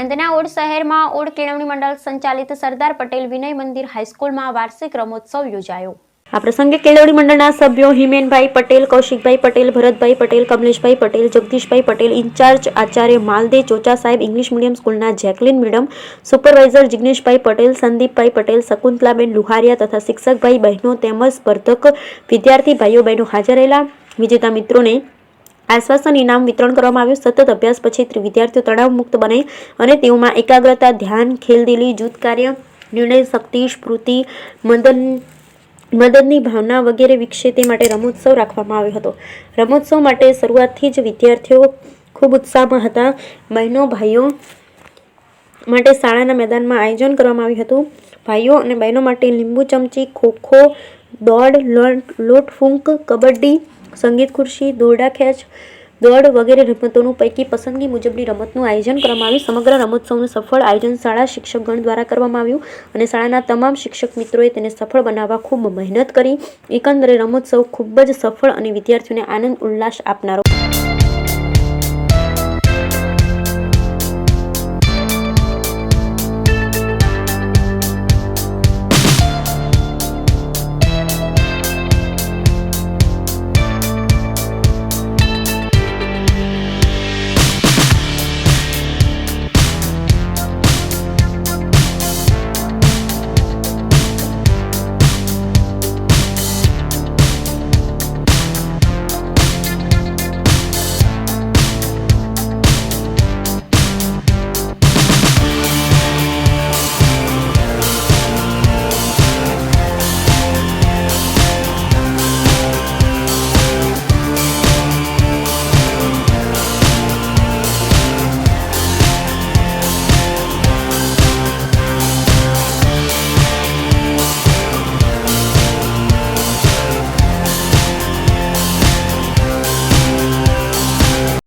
આણંદના odd શહેરમાં odd કેળવણી મંડળ સંચાલિત સરદાર પટેલ વિનય મંદિર હાઈસ્કૂલમાં વાર્ષિક રમોત્સવ યોજાયો। આ પ્રસંગે કેળવણી મંડળના સભ્યો હિમેનભાઈ પટેલ, કૌશિકભાઈ પટેલ, ભરતભાઈ પટેલ, કમલેશભાઈ પટેલ, જગદીશભાઈ પટેલ, ઇન્ચાર્જ આચાર્ય માલદે ચોચા સાહેબ, ઇંગ્લિશ મીડિયમ સ્કૂલના જેકલીન મેડમ, સુપરવાઇઝર જિગ્નેશભાઈ પટેલ, સંદીપભાઈ પટેલ, શકુંતલાબેન લુહારિયા તથા શિક્ષકભાઈ બહેનો તેમજ સ્પર્ધક વિદ્યાર્થી ભાઈઓ બહેનો હાજર રહેલા। વિજેતા મિત્રોને આશ્વાસન ઇનામ વિતરણ કરવામાં આવ્યું। સતત અભ્યાસ પછી વિદ્યાર્થીઓ તણાવ મુક્ત બને અને તેઓમાં એકાગ્રતા, ધ્યાન, ખેલદિલી, જૂથ કાર્ય, નિર્ણય શક્તિ, સ્ફૂર્તિ, મદદની ભાવના વગેરે વિકસે તે માટે રમોત્સવ રાખવામાં આવ્યો હતો। રમોત્સવ માટે શરૂઆતથી જ વિદ્યાર્થીઓ ખૂબ ઉત્સાહમાં હતા। બહેનો ભાઈઓ માટે શાળાના મેદાનમાં આયોજન કરવામાં આવ્યું હતું। ભાઈઓ અને બહેનો માટે લીંબુ ચમચી, ખોખો, દોડ, લોટ ફૂંક, કબડ્ડી, સંગીત ખુરશી, દોરડા ખેંચ, દોડ વગેરે રમતોનું પૈકી પસંદગી મુજબની રમતનું આયોજન કરવામાં આવ્યું। સમગ્ર રમોત્સવનું સફળ આયોજન શાળા શિક્ષકગણ દ્વારા કરવામાં આવ્યું અને શાળાના તમામ શિક્ષક મિત્રોએ તેને સફળ બનાવવા ખૂબ મહેનત કરી। એકંદરે રમોત્સવ ખૂબ જ સફળ અને વિદ્યાર્થીઓને આનંદ ઉલ્લાસ આપનારો